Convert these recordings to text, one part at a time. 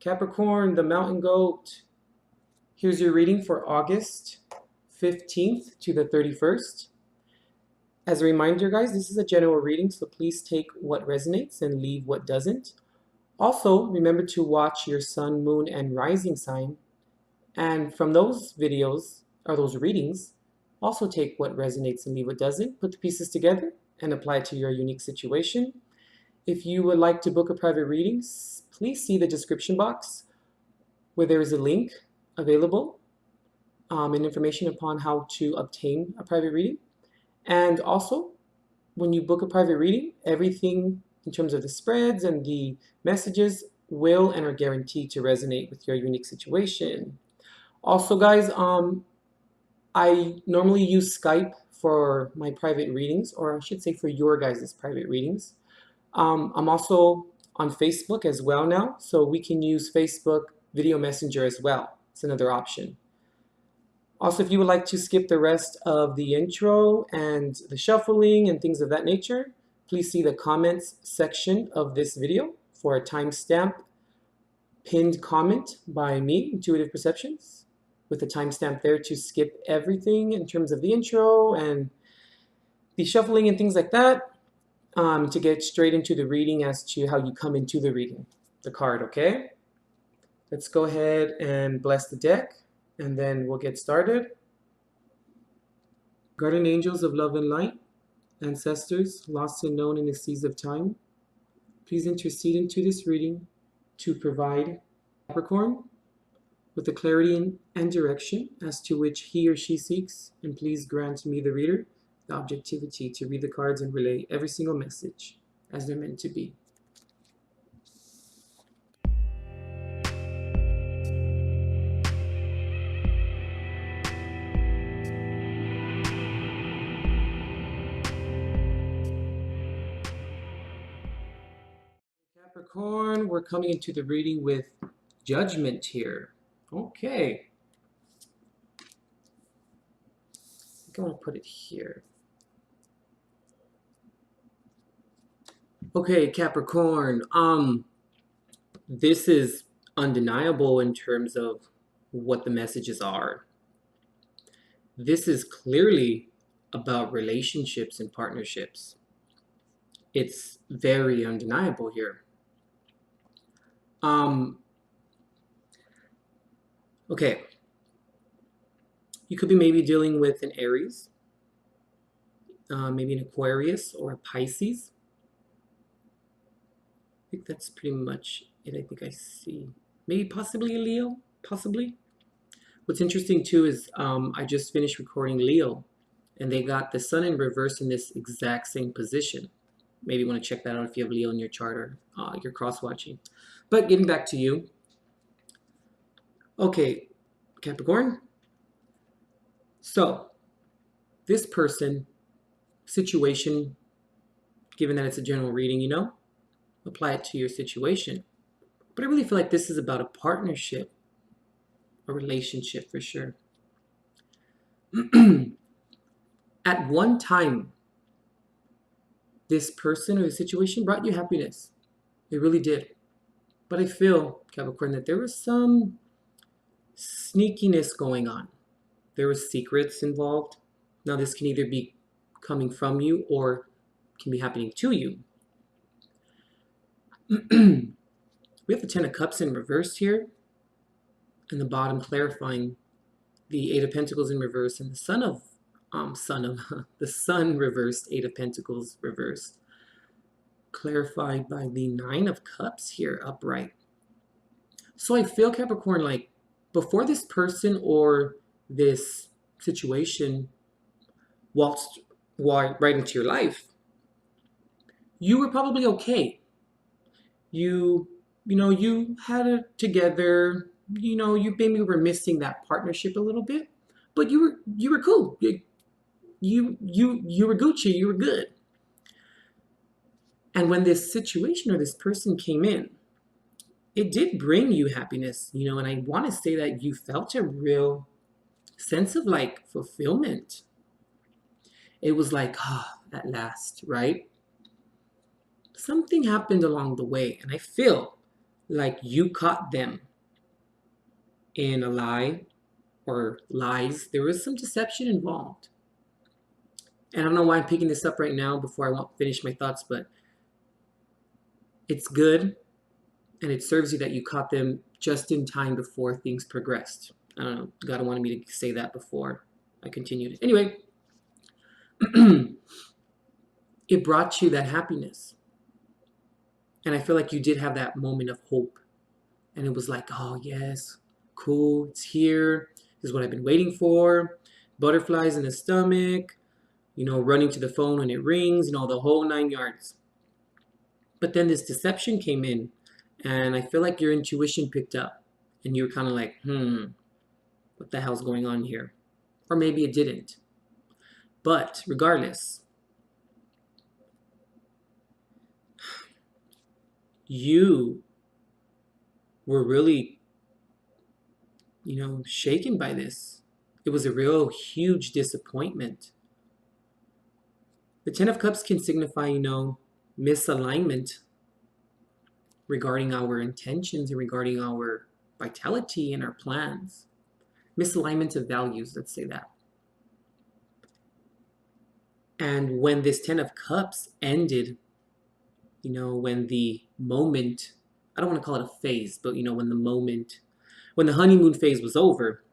Capricorn, the mountain goat. Here's your reading for August 15th to the 31st. As a reminder, guys, this is a general reading, so please take what resonates and leave what doesn't. Also, remember to watch your sun, moon, and rising sign. And from those videos, or those readings, also take what resonates and leave what doesn't. Put the pieces together and apply it to your unique situation. If you would like to book a private reading, please see the description box where there is a link available and information upon how to obtain a private reading. And also, when you book a private reading, everything in terms of the spreads and the messages will and are guaranteed to resonate with your unique situation. Also, guys, I normally use Skype for my private readings, or I should say for your guys' private readings. I'm also on Facebook as well now, so we can use Facebook Video Messenger as well. It's another option. Also, if you would like to skip the rest of the intro and the shuffling and things of that nature, please see the comments section of this video for a timestamp pinned comment by me, Intuitive Perceptions, with a timestamp there to skip everything in terms of the intro and the shuffling and things like that, to get straight into the reading as to how you come into the reading, the card, okay? Let's go ahead and bless the deck, and then we'll get started. Guardian angels of love and light, ancestors, lost and known in the seas of time, please intercede into this reading to provide Capricorn with the clarity and direction as to which he or she seeks, and please grant me, the reader, the objectivity to read the cards and relay every single message as they're meant to be. Capricorn, we're coming into the reading with Judgment here. Okay. I think I want to put it here. Okay, Capricorn. This is undeniable in terms of what the messages are. This is clearly about relationships and partnerships. It's very undeniable here. Okay. You could be maybe dealing with an Aries, maybe an Aquarius or a Pisces. I think that's pretty much it. I think I see. Maybe possibly a Leo, possibly. What's interesting too is I just finished recording Leo, and they got the sun in reverse in this exact same position. Maybe you want to check that out if you have Leo in your chart or you're cross-watching. But getting back to you. Okay, Capricorn. So, this person, situation, given that it's a general reading, you know, apply it to your situation. But I really feel like this is about a partnership, a relationship for sure. At one time, this person or the situation brought you happiness. It really did. But I feel, Capricorn, that there was some sneakiness going on. There was secrets involved. Now this can either be coming from you or can be happening to you. We have the Ten of Cups in reverse here, and the bottom clarifying the Eight of Pentacles in reverse, and the the Sun reversed, Eight of Pentacles reversed, clarified by the Nine of Cups here upright. So I feel, Capricorn, like before this person or this situation waltzed right into your life, you were probably okay. You had it together. You maybe were missing that partnership a little bit, but you were cool. You were Gucci. You were good. And when this situation or this person came in, it did bring you happiness, and I want to say that you felt a real sense of like fulfillment. It was like, at last, right? Something happened along the way, and I feel like you caught them in a lie or lies. There was some deception involved. And I don't know why I'm picking this up right now before I finish my thoughts, but it's good and it serves you that you caught them just in time before things progressed. I don't know. God wanted me to say that before I continued. Anyway, it brought you that happiness. And I feel like you did have that moment of hope. And it was like, oh, yes, cool, it's here. This is what I've been waiting for. Butterflies in the stomach, running to the phone when it rings, the whole 9 yards. But then this deception came in, and I feel like your intuition picked up. And you were kind of like, what the hell's going on here? Or maybe it didn't. But regardless, you were really, shaken by this. It was a real huge disappointment. The Ten of Cups can signify, misalignment regarding our intentions and regarding our vitality and our plans. Misalignment of values, let's say that. And when this Ten of Cups ended, when the moment, I don't want to call it a phase, but when the honeymoon phase was over,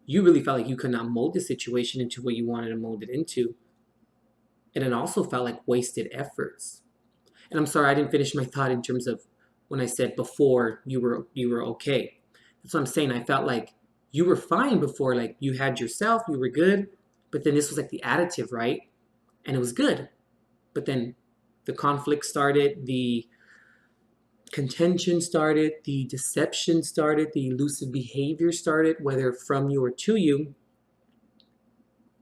you really felt like you could not mold the situation into what you wanted to mold it into. And it also felt like wasted efforts. And I'm sorry, I didn't finish my thought in terms of when I said before you were okay. That's what I'm saying. I felt like you were fine before, like you had yourself, you were good. But then this was like the additive, right? And it was good. But then the conflict started, the contention started, the deception started, the elusive behavior started, whether from you or to you.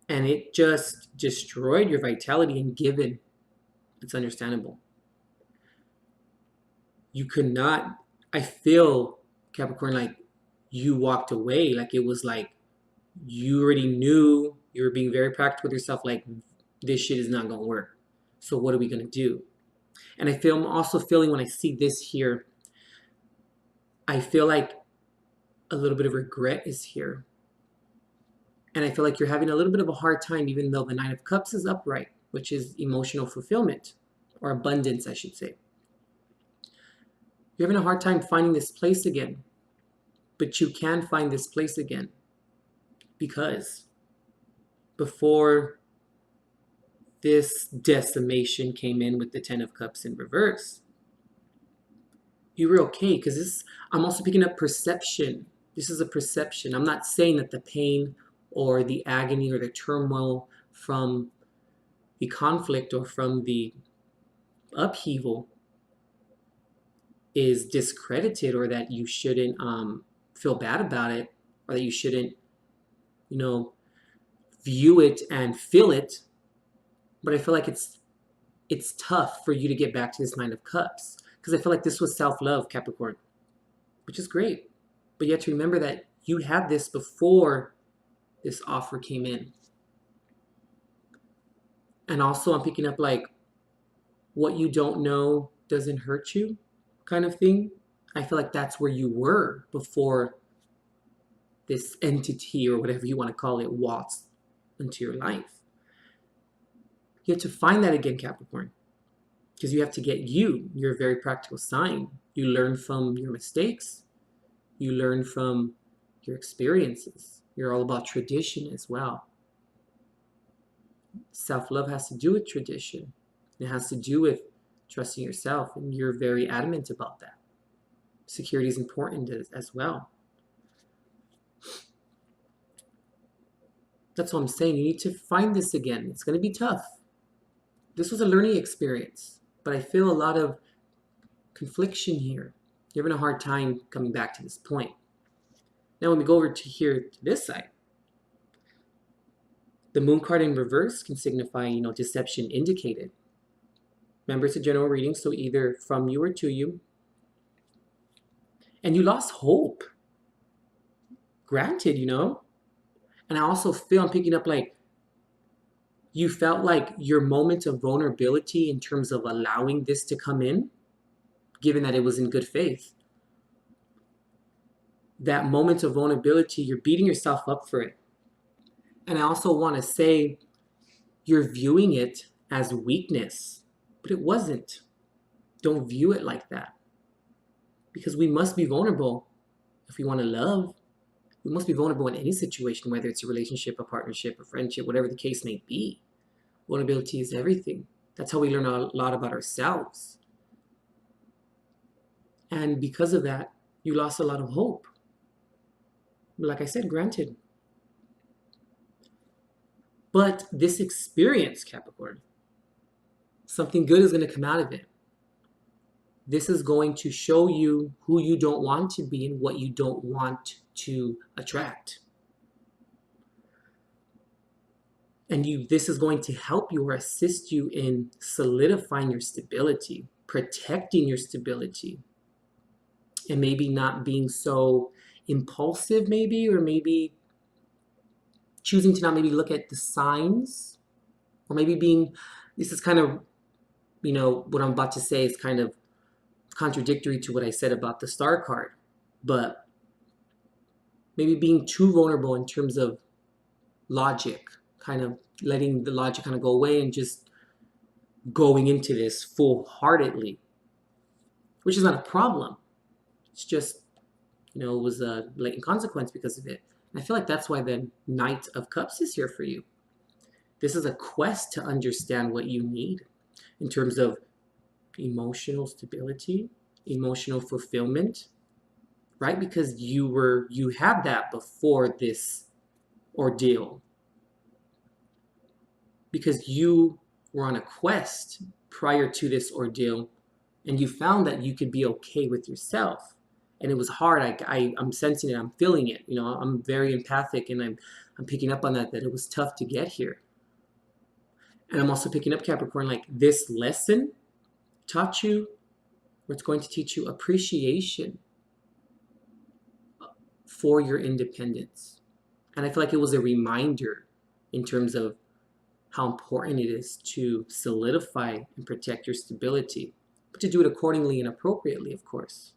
And it just destroyed your vitality and given. It's understandable. You could not, I feel, Capricorn, like you walked away. Like it was like you already knew, you were being very practical with yourself, like this shit is not going to work. So what are we going to do? And I'm also feeling when I see this here, I feel like a little bit of regret is here. And I feel like you're having a little bit of a hard time, even though the Nine of Cups is upright, which is emotional fulfillment, or abundance, I should say. You're having a hard time finding this place again. But you can find this place again. Because before this decimation came in with the Ten of Cups in reverse, you were okay. Because I'm also picking up perception. This is a perception. I'm not saying that the pain or the agony or the turmoil from the conflict or from the upheaval is discredited, or that you shouldn't feel bad about it, or that you shouldn't, view it and feel it. But I feel like it's tough for you to get back to this Nine of Cups, because I feel like this was self-love, Capricorn, which is great. But you have to remember that you had this before this offer came in. And also I'm picking up like what you don't know doesn't hurt you kind of thing. I feel like that's where you were before this entity, or whatever you want to call it, waltzed into your life. You have to find that again, Capricorn, because you have to get you. You're a very practical sign. You learn from your mistakes. You learn from your experiences. You're all about tradition as well. Self-love has to do with tradition. It has to do with trusting yourself, and you're very adamant about that. Security is important as well. That's what I'm saying. You need to find this again. It's going to be tough. This was a learning experience, but I feel a lot of confliction here. You're having a hard time coming back to this point. Now, when we go over to this side, the Moon card in reverse can signify, deception indicated. Remember, it's a general reading, so either from you or to you. And you lost hope. Granted, And I also feel I'm picking up like you felt like your moment of vulnerability in terms of allowing this to come in, given that it was in good faith, that moment of vulnerability, you're beating yourself up for it. And I also want to say you're viewing it as weakness, but it wasn't. Don't view it like that. Because we must be vulnerable if we want to love. We must be vulnerable in any situation, whether it's a relationship, a partnership, a friendship, whatever the case may be. Vulnerability is everything. That's how we learn a lot about ourselves. And because of that, you lost a lot of hope. Like I said, granted. But this experience, Capricorn, something good is going to come out of it. This is going to show you who you don't want to be and what you don't want to attract. And this is going to help you or assist you in solidifying your stability, protecting your stability, and maybe not being so impulsive, maybe, or maybe choosing to not maybe look at the signs, or maybe being, this is kind of, what I'm about to say is kind of contradictory to what I said about the star card, but maybe being too vulnerable in terms of logic, kind of letting the logic kind of go away and just going into this full-heartedly, which is not a problem. It's just, it was a blatant consequence because of it. And I feel like that's why the Knight of Cups is here for you. This is a quest to understand what you need in terms of emotional stability, emotional fulfillment, right? Because you had that before this ordeal. Because you were on a quest prior to this ordeal, and you found that you could be okay with yourself. And it was hard. I'm sensing it. I'm feeling it. I'm very empathic, and I'm picking up on that it was tough to get here. And I'm also picking up, Capricorn, like this lesson taught you, or it's going to teach you appreciation for your independence. And I feel like it was a reminder in terms of how important it is to solidify and protect your stability, but to do it accordingly and appropriately, of course.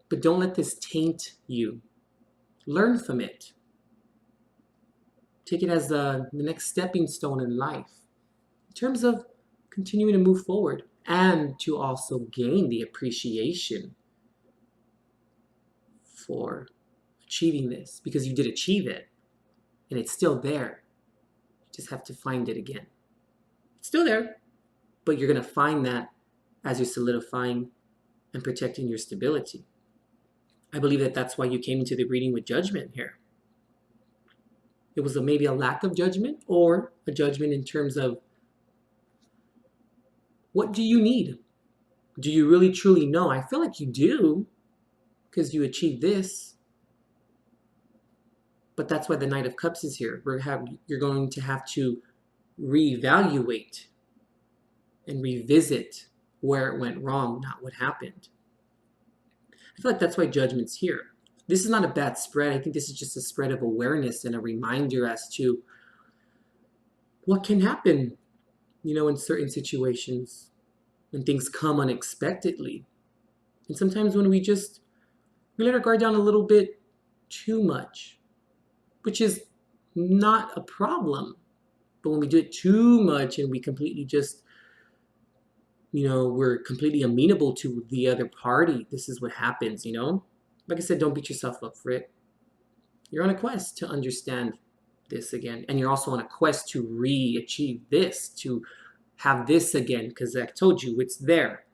But don't let this taint you. Learn from it. Take it as the next stepping stone in life in terms of continuing to move forward and to also gain the appreciation for achieving this, because you did achieve it and it's still there. Just have to find it again. It's still there, but you're going to find that as you're solidifying and protecting your stability. I believe that that's why you came into the reading with judgment here. It was maybe a lack of judgment, or a judgment in terms of, what do you need? Do you really truly know? I feel like you do, because you achieved this. But that's why the Knight of Cups is here. You're going to have to reevaluate and revisit where it went wrong, not what happened. I feel like that's why Judgment's here. This is not a bad spread. I think this is just a spread of awareness and a reminder as to what can happen, in certain situations when things come unexpectedly. And sometimes when we let our guard down a little bit too much, which is not a problem. But when we do it too much and we completely we're completely amenable to the other party, this is what happens, Like I said, don't beat yourself up for it. You're on a quest to understand this again. And you're also on a quest to achieve this, to have this again, because I told you, it's there.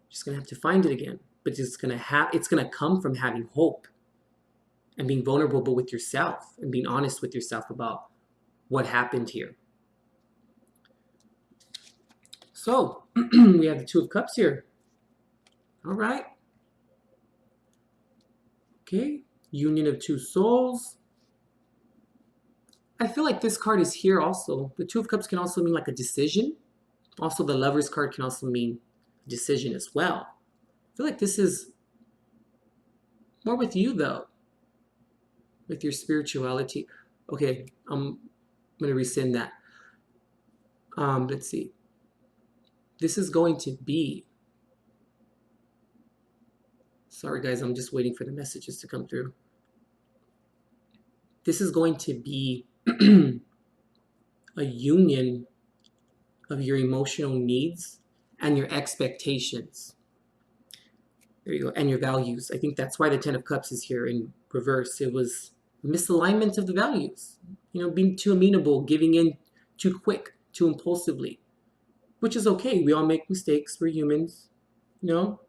You're just going to have to find it again. But it's going to come from having hope and being vulnerable with yourself and being honest with yourself about what happened here. So, we have the Two of Cups here. All right. Okay. Union of two souls. I feel like this card is here also. The Two of Cups can also mean like a decision. Also, the Lover's card can also mean a decision as well. I feel like this is more with you, though. With your spirituality. Okay, I'm going to rescind that. Let's see. This is going to be Sorry guys, I'm just waiting for the messages to come through. This is going to be a union of your emotional needs and your expectations. There you go. And your values. I think that's why the Ten of Cups is here in reverse. It was misalignment of the values. You know, being too amenable, giving in too quick, too impulsively, which is okay. We all make mistakes. We're humans, you know.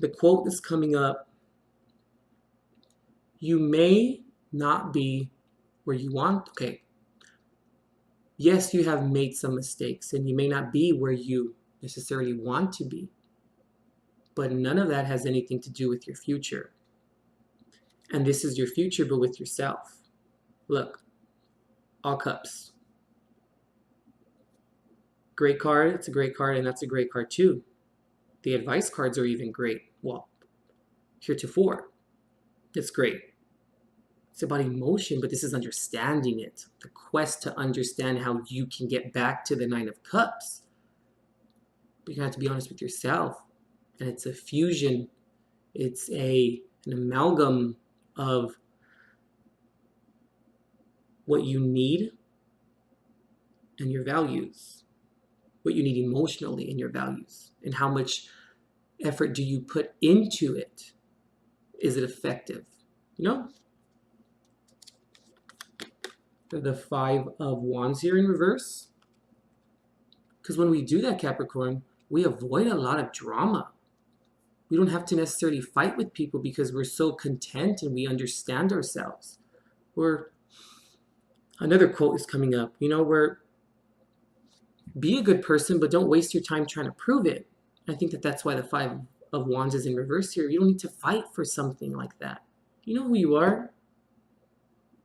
The quote that's coming up, you may not be where you want. Okay. Yes, you have made some mistakes and you may not be where you necessarily want to be, but none of that has anything to do with your future. And this is your future, but with yourself. Look, all cups. Great card, it's a great card, and that's a great card too. The advice cards are even great. Well, heretofore, it's great. It's about emotion, but this is understanding it. The quest to understand how you can get back to the Nine of Cups. But you have to be honest with yourself. And it's a fusion. It's an amalgam of what you need and your values. What you need emotionally and your values. And how much effort do you put into it? Is it effective? You know? The Five of Wands here in reverse. Because when we do that, Capricorn, we avoid a lot of drama. We don't have to necessarily fight with people because we're so content and we understand ourselves. Another quote is coming up, you know, where be a good person, but don't waste your time trying to prove it. I think that's why the Five of Wands is in reverse here. You don't need to fight for something like that. You know who you are.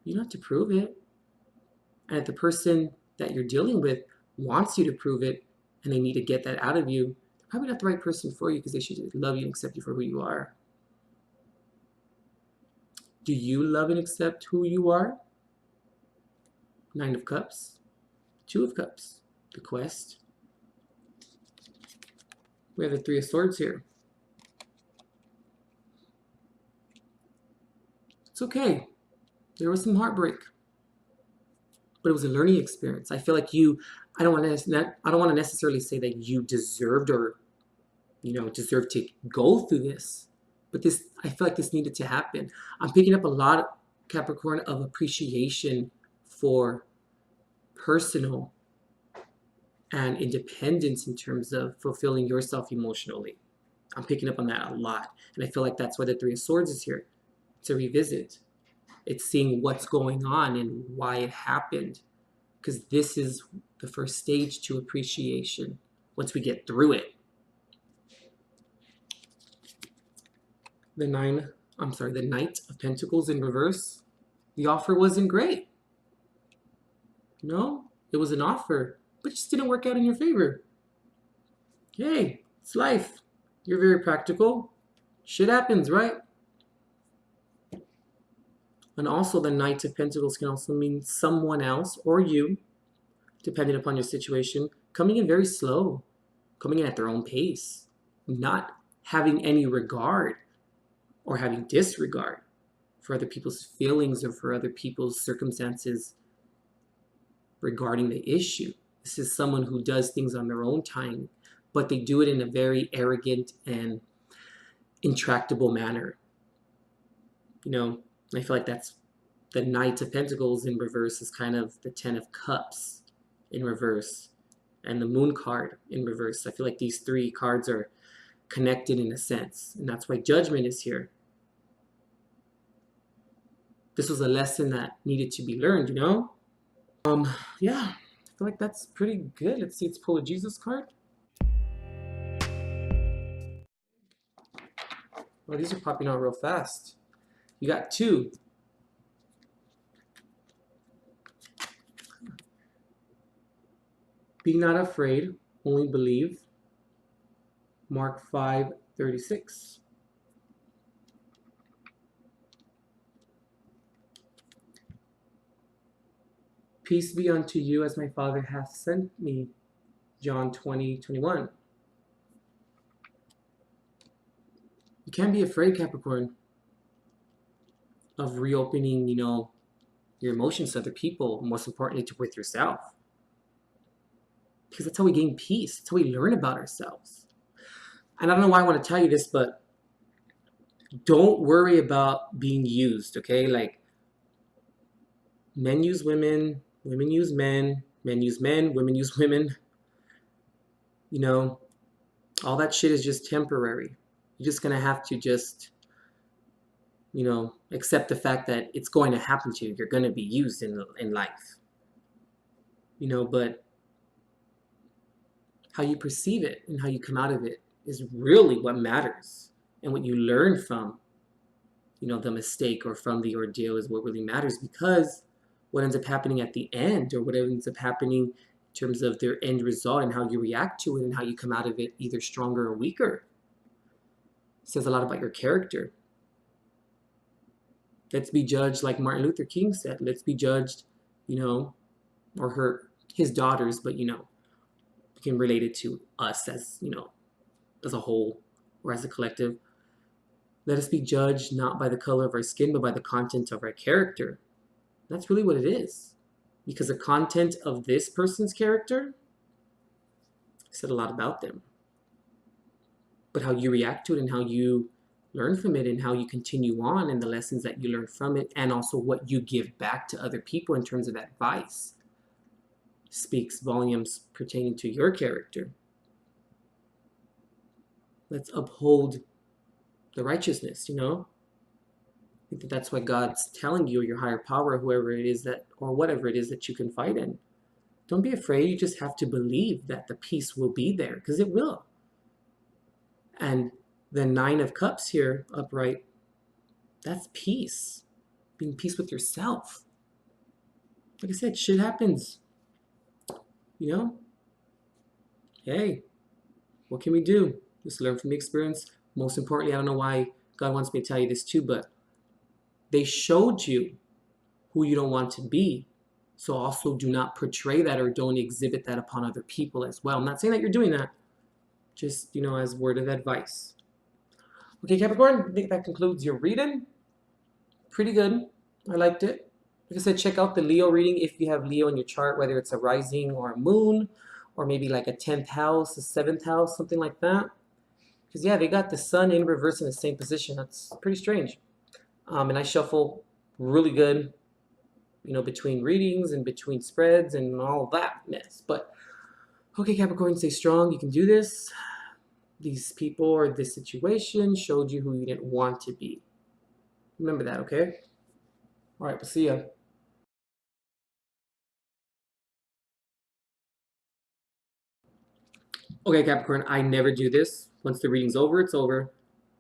You don't have to prove it. And if the person that you're dealing with wants you to prove it and they need to get that out of you, they're probably not the right person for you because they should love you and accept you for who you are. Do you love and accept who you are? Nine of Cups, Two of Cups, the quest. We have the Three of Swords here. It's okay. There was some heartbreak, but it was a learning experience. I feel like I don't want to necessarily say that you deserved or, deserve to go through this, but I feel like this needed to happen. I'm picking up a lot, Capricorn, of appreciation for personal and independence in terms of fulfilling yourself emotionally. I'm picking up on that a lot. And I feel like that's why the Three of Swords is here, to revisit. It's seeing what's going on and why it happened. Because this is the first stage to appreciation once we get through it. The Knight of Pentacles in reverse. The offer wasn't great. No, it was an offer, but it just didn't work out in your favor. Hey, it's life. You're very practical. Shit happens, right? And also the Knight of Pentacles can also mean someone else or you, depending upon your situation, coming in very slow, coming in at their own pace, not having any regard or having disregard for other people's feelings or for other people's circumstances regarding the issue. This is someone who does things on their own time, but they do it in a very arrogant and intractable manner. I feel like that's the Knight of Pentacles in reverse is kind of the Ten of Cups in reverse and the Moon card in reverse. I feel like these three cards are connected in a sense, and that's why Judgment is here. This was a lesson that needed to be learned, Yeah, I feel like that's pretty good. Let's see, let's pull a Jesus card. Oh, these are popping out real fast. You got two. Be not afraid, only believe. Mark 5:36. Peace be unto you as my Father hath sent me. John 20:21. You can't be afraid, Capricorn, of reopening, your emotions to other people, most importantly to with yourself. Because that's how we gain peace. That's how we learn about ourselves. And I don't know why I want to tell you this, but don't worry about being used, okay? Like, men use women, women use men, men use men, women use women. All that shit is just temporary. You're just gonna have to just, accept the fact that it's going to happen to you. You're gonna be used in life. But how you perceive it and how you come out of it is really what matters. And what you learn from, the mistake or from the ordeal is what really matters, because what ends up happening at the end, or what ends up happening in terms of their end result and how you react to it and how you come out of it either stronger or weaker, says a lot about your character. Let's be judged like Martin Luther King said. Let's be judged, or his daughters, but we can relate it to us as as a whole or as a collective. Let us be judged not by the color of our skin, but by the content of our character. That's really what it is. Because the content of this person's character said a lot about them. But how you react to it and how you learn from it and how you continue on and the lessons that you learn from it, and also what you give back to other people in terms of advice, speaks volumes pertaining to your character. Let's uphold the righteousness, I think that's what God's telling you, or your higher power, whoever it is that, or whatever it is that you can fight in. Don't be afraid. You just have to believe that the peace will be there, because it will. And the 9 of Cups here, upright, that's peace. Being peace with yourself. Like I said, shit happens. Hey, what can we do? Just learn from the experience. Most importantly, I don't know why God wants me to tell you this too, but they showed you who you don't want to be. So also do not portray that or don't exhibit that upon other people as well. I'm not saying that you're doing that. Just, as word of advice. Okay, Capricorn, I think that concludes your reading. Pretty good. I liked it. Like I said, check out the Leo reading if you have Leo in your chart, whether it's a rising or a moon, or maybe like a 10th house, a 7th house, something like that. Because, yeah, they got the sun in reverse in the same position. That's pretty strange. And I shuffle really good, between readings and between spreads and all that mess. But, okay, Capricorn, stay strong. You can do this. These people or this situation showed you who you didn't want to be. Remember that, okay? All right, we'll see ya. Okay, Capricorn, I never do this. Once the reading's over, it's over.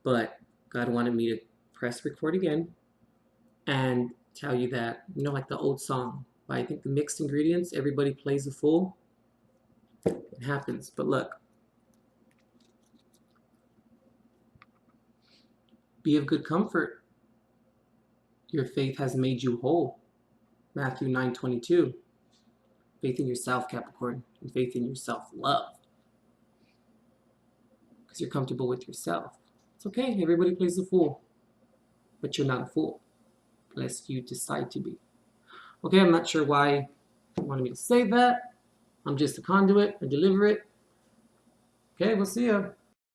But God wanted me to press record again and tell you that, like the old song, by I think the Mixed Ingredients, everybody plays a fool. It happens. But look, be of good comfort. Your faith has made you whole. Matthew 9:22. Faith in yourself, Capricorn, and faith in your self-love. Because you're comfortable with yourself. It's okay, everybody plays the fool. But you're not a fool, unless you decide to be. Okay, I'm not sure why you wanted me to say that. I'm just a conduit, I deliver it. Okay, we'll see ya.